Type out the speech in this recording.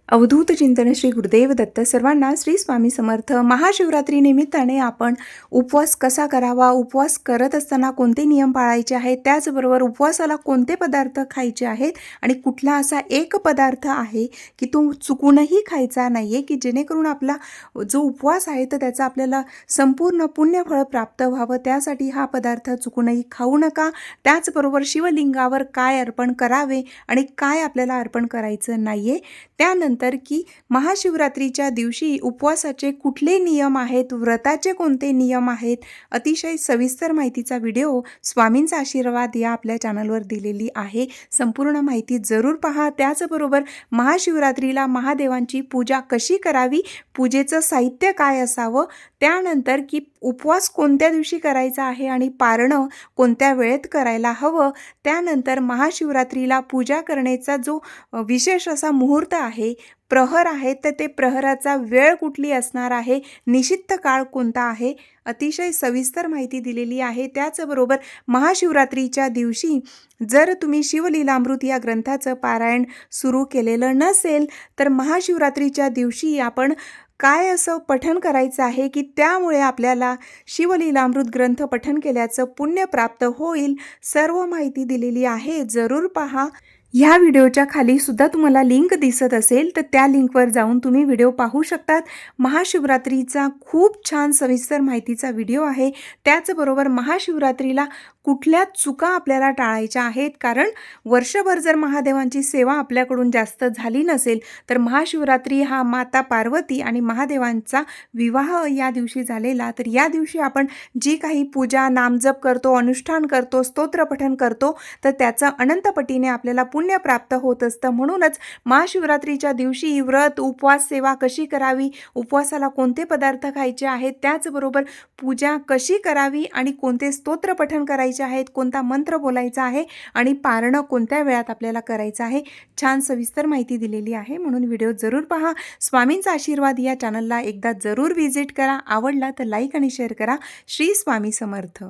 अवधूत चिंतन श्री गुरुदेव दत्त सर्वांना श्री स्वामी समर्थ। महाशिवरात्री निमित्ताने आपण उपवास कसा करावा, उपवास करत असताना कोणते नियम पाळायचे आहेत, त्याचबरोबर उपवासाला कोणते पदार्थ खायचे आहेत आणि कुठला असा एक पदार्थ आहे की तो चुकूनही खायचा नाही आहे की जेणेकरून आपला जो उपवास आहे तर त्याचा आपल्याला संपूर्ण पुण्यफळ प्राप्त व्हावं, त्यासाठी हा पदार्थ चुकूनही खाऊ नका। त्याचबरोबर शिवलिंगावर काय अर्पण करावे आणि काय आपल्याला अर्पण करायचं नाही आहे, त्यानंतर की महाशिवरात्रीच्या दिवशी उपवासाचे कुठले नियम आहेत, व्रताचे कोणते नियम आहेत, अतिशय सविस्तर माहितीचा व्हिडिओ स्वामींचा आशीर्वाद या आपल्या चॅनलवर दिलेली आहे। संपूर्ण माहिती जरूर पहा। त्याचबरोबर महाशिवरात्रीला महादेवांची पूजा कशी करावी, पूजेचं साहित्य काय असावं, त्यानंतर की उपवास कोणत्या दिवशी करायचा आहे आणि पारणं कोणत्या वेळेत करायला हवं, त्यानंतर महाशिवरात्रीला पूजा करण्याचा जो विशेष असा मुहूर्त आहे, प्रहर आहे, तर ते प्रहराचा वेळ कुठली असणार आहे, निश्चित काळ कोणता आहे, अतिशय सविस्तर माहिती दिलेली आहे। त्याचबरोबर महाशिवरात्रीच्या दिवशी जर तुम्ही शिवलीलामृत या ग्रंथाचं पारायण सुरू केलेलं नसेल तर महाशिवरात्रीच्या दिवशी आपण काय असं पठण करायचं आहे की त्यामुळे आपल्याला शिवलीलामृत ग्रंथ पठण केल्याचं पुण्य प्राप्त होईल, सर्व माहिती दिलेली आहे, जरूर पहा। ह्या व्हिडिओच्या खाली सुद्धा तुम्हाला लिंक दिसत असेल तर त्या लिंकवर जाऊन तुम्ही व्हिडिओ पाहू शकतात। महाशिवरात्रीचा खूप छान सविस्तर माहितीचा व्हिडिओ आहे। त्याचबरोबर महाशिवरात्रीला कुठल्या चुका आपल्याला टाळायच्या आहेत, कारण वर्षभर जर महादेवांची सेवा आपल्याकडून जास्त झाली नसेल तर महाशिवरात्री हा माता पार्वती आणि महादेवांचा विवाह या दिवशी झालेला, तर या दिवशी आपण जी काही पूजा नामजप करतो, अनुष्ठान करतो, स्तोत्रपठण करतो तर त्याचं अनंतपटीने आपल्याला पुण्य प्राप्त होत असतं। म्हणूनच महाशिवरात्रीच्या दिवशी व्रत उपवास सेवा कशी करावी, उपवासाला कोणते पदार्थ खायचे आहेत, त्याचबरोबर पूजा कशी करावी आणि कोणते स्तोत्र पठण करायचे आहेत, कोणता मंत्र बोलायचा आहे आणि पारणं कोणत्या वेळात आपल्याला करायचं आहे, छान सविस्तर माहिती दिलेली आहे। म्हणून व्हिडिओ जरूर पहा। स्वामींचा आशीर्वाद या चॅनलला एकदा जरूर व्हिजिट करा। आवडला तर लाईक आणि शेअर करा। श्री स्वामी समर्थ।